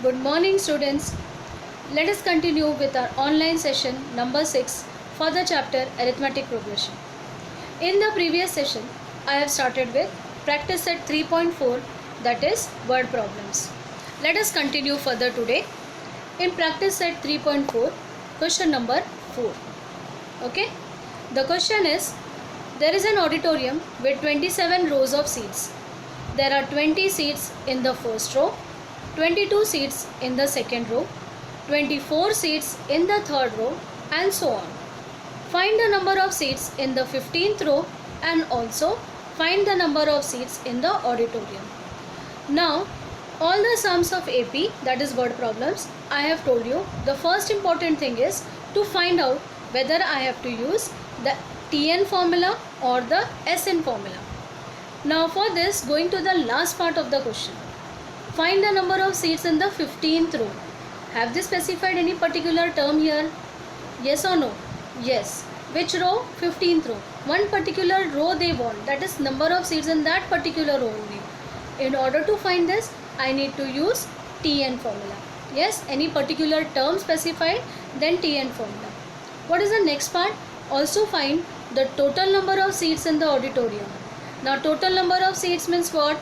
Good morning, students. Let us continue with our online session number 6 for the chapter Arithmetic Progression. In the previous session, I have started with practice set 3.4, that is word problems. Let us continue further today in practice set 3.4, question number 4. Okay, the question is, there is an auditorium with 27 rows of seats. There are 20 seats in the first row, 22 seats in the second row, 24 seats in the third row, and so on. Find the number of seats in the 15th row and also find the number of seats in the auditorium. Now, all the sums of AP, that is word problems, I have told you the first important thing is to find out whether I have to use the TN formula or the SN formula. Now for this, going to the last part of the question. Find the number of seats in the 15th row. Have they specified any particular term here? Yes or no? Yes. Which row? 15th row. One particular row they want. That is number of seats in that particular row only. In order to find this, I need to use TN formula. Yes, any particular term specified, then TN formula. What is the next part? Also find the total number of seats in the auditorium. Now total number of seats means what?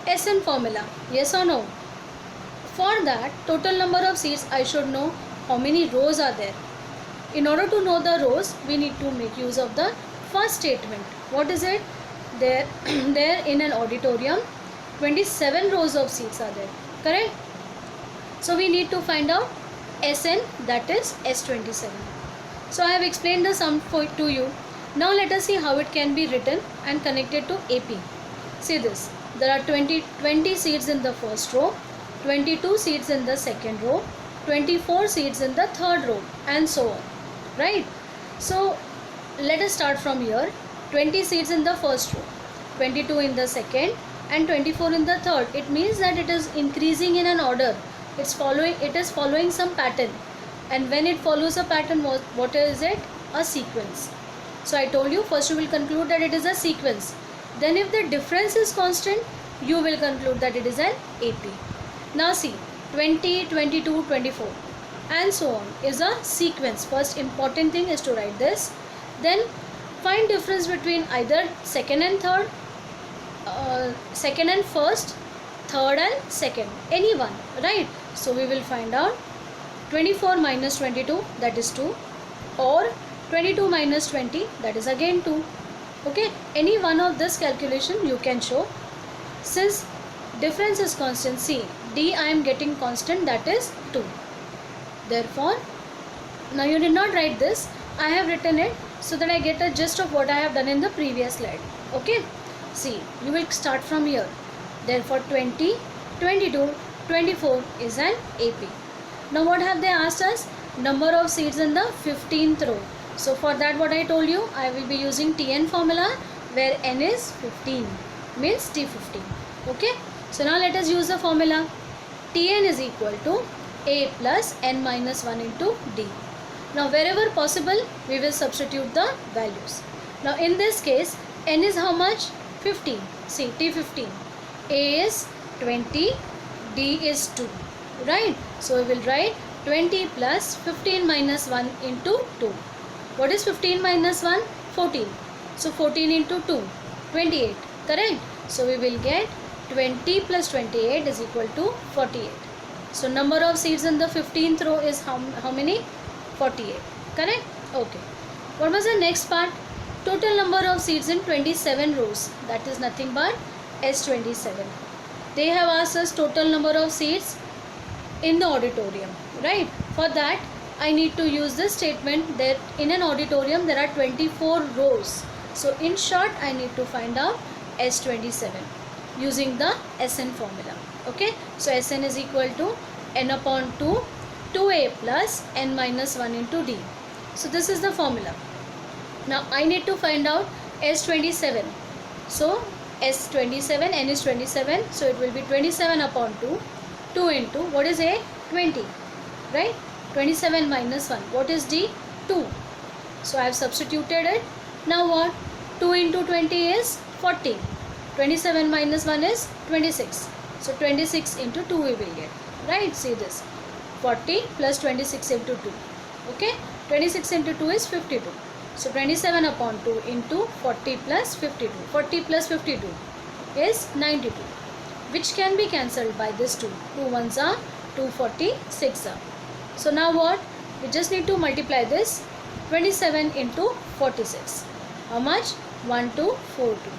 SN formula. Yes or no? For that total number of seats, I should know how many rows are there. In order to know the rows, we need to make use of the first statement. What is it? There in an auditorium, 27 rows of seats are there. Correct? So we need to find out SN, that is S27. So I have explained the sum to you. Now let us see how it can be written and connected to AP. See this. There are 20 seats in the first row, 22 seats in the second row, 24 seats in the third row, and so on. Right? So let us start from here. 20 seats in the first row, 22 in the second, and 24 in the third. It means that it is increasing in an order. It is following some pattern. And when it follows a pattern, what is it? A sequence. So I told you, first you will conclude that it is a sequence. Then if the difference is constant, you will conclude that it is an AP. Now see, 20, 22, 24 and so on is a sequence. First important thing is to write this. Then find difference between either second and third, second and first, third and second, any one, right? So we will find out 24 minus 22, that is 2, or 22 minus 20, that is again 2. Okay, any one of this calculation you can show. Since difference is constant, see, D I am getting constant, that is 2. Therefore, now you did not write this, I have written it so that I get a gist of what I have done in the previous slide. Okay, see, you will start from here. Therefore 20, 22, 24 is an AP. Now what have they asked us? Number of seats in the 15th row. So for that, what I told you, I will be using TN formula where N is 15, means T15. Okay. So now let us use the formula. TN is equal to A plus N minus 1 into D. Now wherever possible, we will substitute the values. Now in this case, N is how much? 15. See, T15. A is 20, D is 2. Right? So we will write 20 plus 15 minus 1 into 2. What is 15 minus 1? 14. So 14 into 2, 28. Correct? So we will get 20 plus 28 is equal to 48. So number of seats in the 15th row is how many? 48. Correct? Okay. What was the next part? Total number of seats in 27 rows. That is nothing but S27. They have asked us total number of seats in the auditorium. Right? For that, I need to use this statement that in an auditorium there are 24 rows. So in short, I need to find out S27 using the SN formula. Okay. So SN is equal to N upon 2, 2A plus N minus 1 into D. So this is the formula. Now I need to find out S27. So S27, N is 27. So it will be 27 upon 2. 2 into, what is A? 20. Right? 27 minus 1. What is D? 2. So I have substituted it. Now what? 2 into 20 is 40. 27 minus 1 is 26. So 26 into 2 we will get. right? See this, 40 plus 26 into 2. Okay, 26 into 2 is 52. So 27 upon 2 into 40 plus 52. 40 plus 52 is 92, which can be cancelled by this 2. 2 ones are 246 are. So now what? We just need to multiply this 27 into 46. How much? 1242.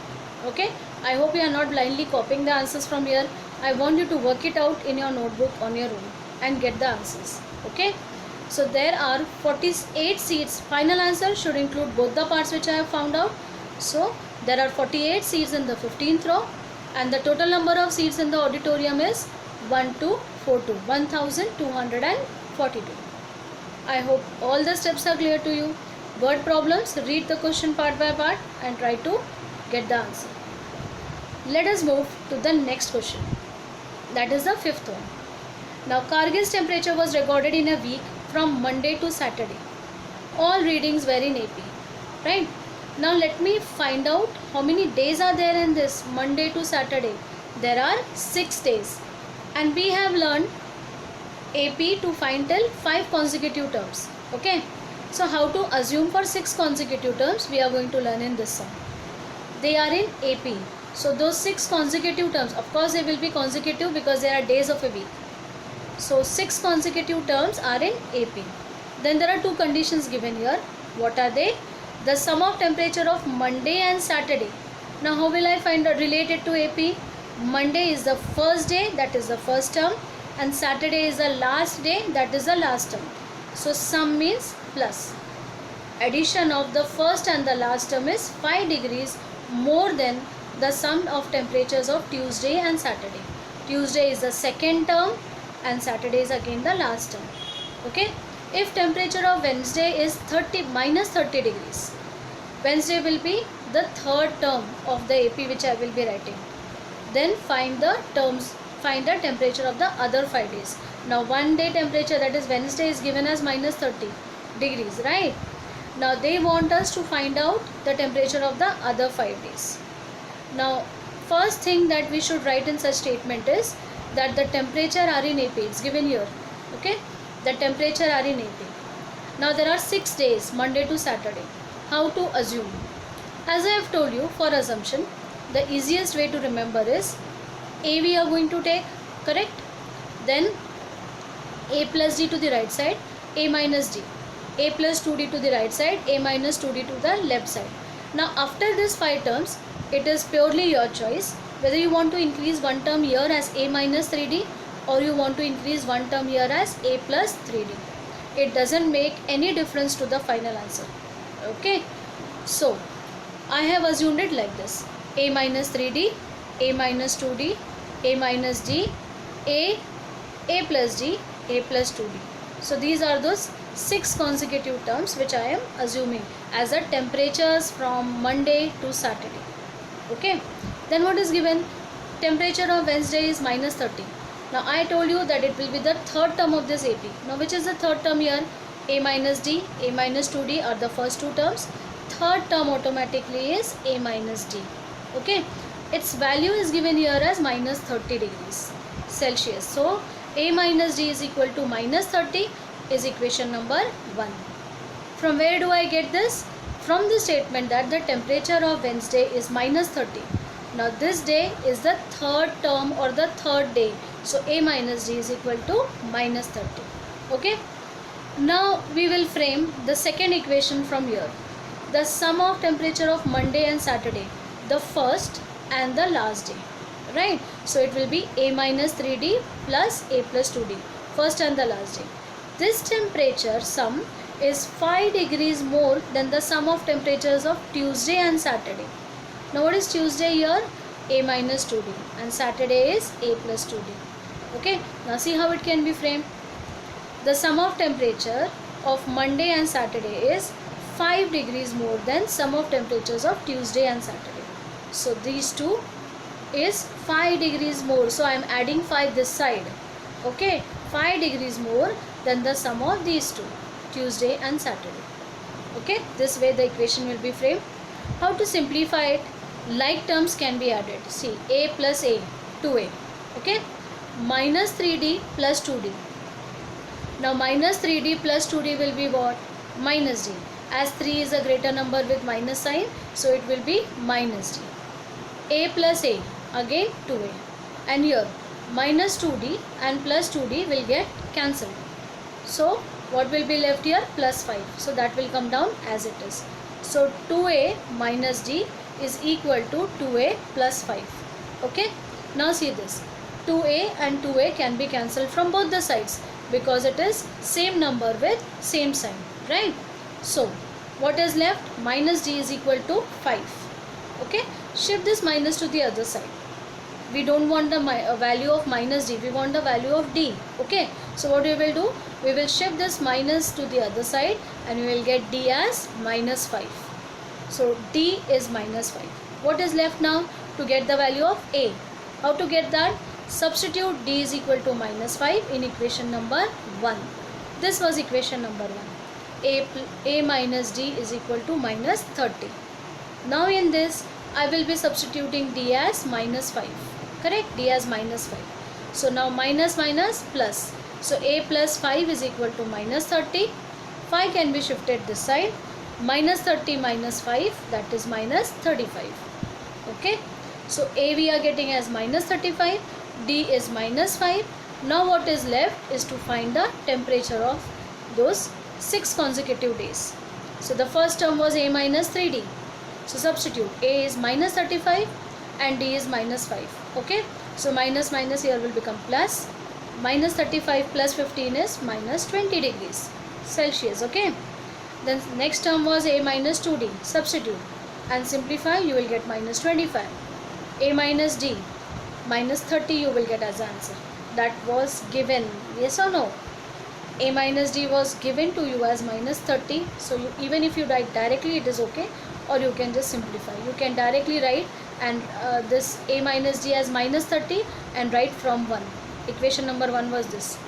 Okay. I hope you are not blindly copying the answers from here. I want you to work it out in your notebook on your own and get the answers. Okay. So there are 48 seats. Final answer should include both the parts which I have found out. So there are 48 seats in the 15th row, and the total number of seats in the auditorium is 1242, 1242. I hope all the steps are clear to you. Word problems, read the question part by part and try to get the answer. Let us move to the next question. That is the fifth one. Now Kargil's temperature was recorded in a week from Monday to Saturday. All readings were in AP. Right? Now let me find out how many days are there in this Monday to Saturday. There are 6 days. And we have learned AP to find till 5 consecutive terms. Okay. So how to assume for 6 consecutive terms we are going to learn in this sum. They are in AP. So those 6 consecutive terms, of course they will be consecutive because they are days of a week. So 6 consecutive terms are in AP. Then there are 2 conditions given here. What are they? The sum of temperature of Monday and Saturday. Now how will I find out related to AP? Monday is the first day, that is the first term, and Saturday is the last day, that is the last term. So sum means plus. Addition of the first and the last term is 5 degrees more than the sum of temperatures of Tuesday and Saturday. Tuesday is the second term and Saturday is again the last term. Okay. If temperature of Wednesday is minus 30 degrees, Wednesday will be the third term of the AP which I will be writing. Then find the temperature of the other 5 days. Now one day temperature, that is Wednesday, is given as minus 30 degrees, right? Now they want us to find out the temperature of the other 5 days. Now first thing that we should write in such statement is that the temperature are in AP. It's given here. Okay. The temperature are in AP. Now there are 6 days, Monday to Saturday. How to assume? As I have told you, for assumption, the easiest way to remember is A we are going to take, correct? Then A plus D to the right side, A minus D. A plus 2D to the right side, A minus 2D to the left side. Now after these 5 terms, it is purely your choice whether you want to increase one term here as A minus 3D or you want to increase one term here as A plus 3D. It doesn't make any difference to the final answer. Okay. So I have assumed it like this. A minus 3D, A minus 2D, A minus D, A plus D, A plus 2D. So these are those 6 consecutive terms which I am assuming as the temperatures from Monday to Saturday. Okay. Then what is given? Temperature of Wednesday is minus 30. Now I told you that it will be the third term of this AP. Now which is the third term here? A minus D, A minus 2D are the first 2 terms. Third term automatically is A minus D. Okay. Its value is given here as minus 30 degrees Celsius. So A minus D is equal to minus 30 is equation number 1. From where do I get this? From the statement that the temperature of Wednesday is minus 30. Now this day is the third term or the third day. So A minus D is equal to minus 30. Okay. Now we will frame the second equation from here. The sum of temperature of Monday and Saturday. The first and the last day. Right. So it will be A minus 3D plus A plus 2D. First and the last day. This temperature sum is 5 degrees more than the sum of temperatures of Tuesday and Saturday. Now what is Tuesday here? A minus 2D and Saturday is A plus 2D. Okay. Now see how it can be framed. The sum of temperature of Monday and Saturday is 5 degrees more than sum of temperatures of Tuesday and Saturday. So these two is 5 degrees more. So I am adding 5 this side. Okay. 5 degrees more than the sum of these two, Tuesday and Saturday. Okay. This way the equation will be framed. How to simplify it? Like terms can be added. See, A plus A, 2A. Okay. minus 3d plus 2d. Now minus 3d plus 2d will be what? Minus d. As 3 is a greater number with minus sign, so it will be minus d. A plus a, again 2a. And here minus 2d and plus 2d will get cancelled. So what will be left here? Plus 5. So that will come down as it is. So 2a minus d is equal to 2a plus 5. Okay. Now see this. 2a and 2a can be cancelled from both the sides because it is same number with same sign. Right. So what is left? Minus d is equal to 5. Okay. Shift this minus to the other side. We don't want the value of minus d, we want the value of d. Okay, so what we will do, we will shift this minus to the other side and we will get d as minus 5. So d is minus 5. What is left now? To get the value of a. How to get that? Substitute d is equal to minus 5 in equation number 1. This was equation number 1. A minus d is equal to minus 30. Now in this I will be substituting d as minus 5. Correct? D as minus 5. So now minus minus plus. So a plus 5 is equal to minus 30. 5 can be shifted this side. Minus 30 minus 5, that is minus 35. Okay. So a we are getting as minus 35. D is minus 5. Now what is left is to find the temperature of those 6 consecutive days. So the first term was a minus 3d. So substitute. A is minus 35 and d is minus 5. Okay, so minus minus here will become plus. Minus 35 plus 15 is minus 20 degrees Celsius. Okay, then next term was a minus 2d. Substitute and simplify, you will get minus 25. A minus d minus 30 you will get as answer. That was given, yes or no? A minus d was given to you as minus 30. So even if you write directly it is okay, or you can just simplify. You can directly write and this a minus d as minus 30 and write from 1. Equation number 1 was this.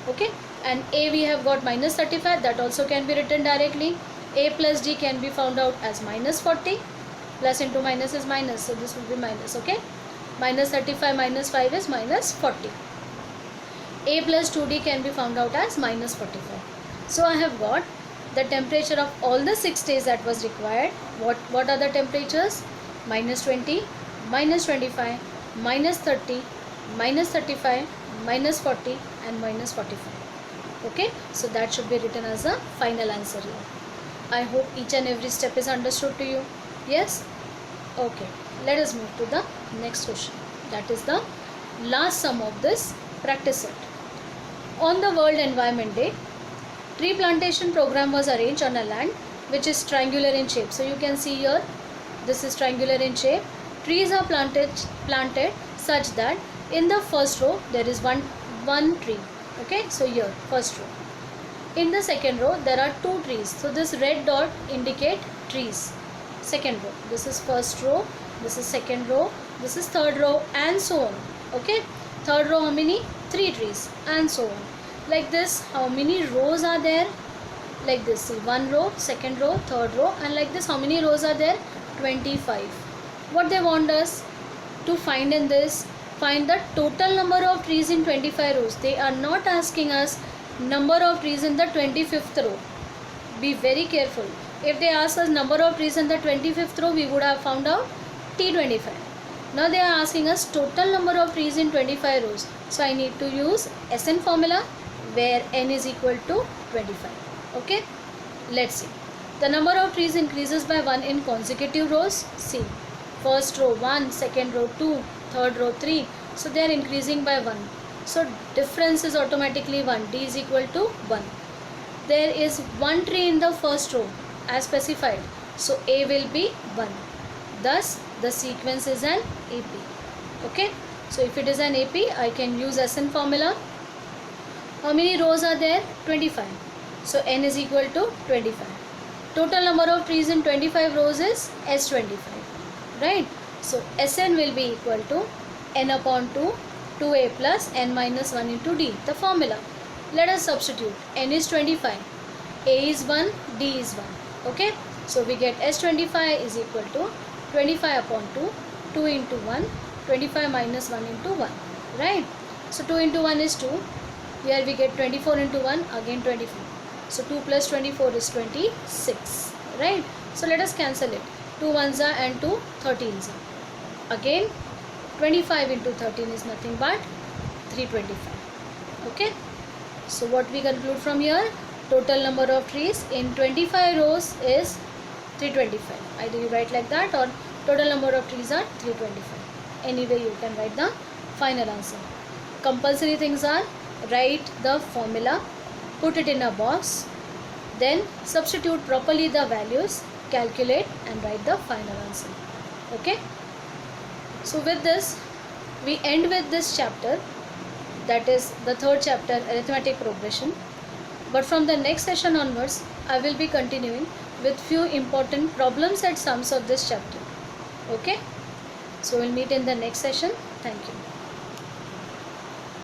Okay, and a we have got minus 35, that also can be written directly. A plus d can be found out as minus 40. Plus into minus is minus, so this will be minus. Okay, minus 35 minus 5 is minus 40. A plus 2d can be found out as minus 45. So I have got the temperature of all the 6 days that was required. What are the temperatures? Minus 20, minus 25, minus 30, minus 35, minus 40 and minus 45. Okay, so that should be written as a final answer here. I hope each and every step is understood to you. Yes? Okay, let us move to the next question. That is the last sum of this practice set. On the World Environment Day, tree plantation program was arranged on a land which is triangular in shape. So you can see here, this is triangular in shape. Trees are planted such that in the first row there is one tree. Okay, so here first row. In the second row there are 2 trees. So this red dot indicate trees. Second row. This is first row. This is second row. This is third row and so on. Okay. Third row how many? 3 trees and so on. Like this, how many rows are there? Like this, see, 1 row, second row, third row, and like this, how many rows are there? 25. What they want us to find in this, find the total number of trees in 25 rows. They are not asking us number of trees in the 25th row. Be very careful. If they ask us number of trees in the 25th row, we would have found out T25. Now they are asking us total number of trees in 25 rows. So I need to use SN formula where n is equal to 25. Okay, let's see. The number of trees increases by 1 in consecutive rows. See, first row 1, second row 2, third row 3. So they are increasing by 1. So difference is automatically 1. D is equal to 1. There is 1 tree in the first row as specified. So A will be 1. Thus the sequence is an AP. Okay. So if it is an AP, I can use SN formula. How many rows are there? 25. So n is equal to 25. Total number of trees in 25 rows is S25. Right. So Sn will be equal to n upon 2, 2a plus n minus 1 into d. The formula. Let us substitute. N is 25. A is 1, D is 1. Okay. So we get S25 is equal to 25 upon 2, 2 into 1, 25 minus 1 into 1. Right. So 2 into 1 is 2. Here we get 24 into 1, again 24. So 2 plus 24 is 26. Right? So let us cancel it. 2 ones are and 2 13s are. Again 25 into 13 is nothing but 325. Okay? So what we conclude from here? Total number of trees in 25 rows is 325. Either you write like that, or total number of trees are 325. Anyway you can write the final answer. Compulsory things are: write the formula, put it in a box, then substitute properly the values, calculate and write the final answer. Okay? So with this we end with this chapter, that is the third chapter, arithmetic progression. But from the next session onwards I will be continuing with few important problems and sums of this chapter. Okay? So we'll meet in the next session. Thank you.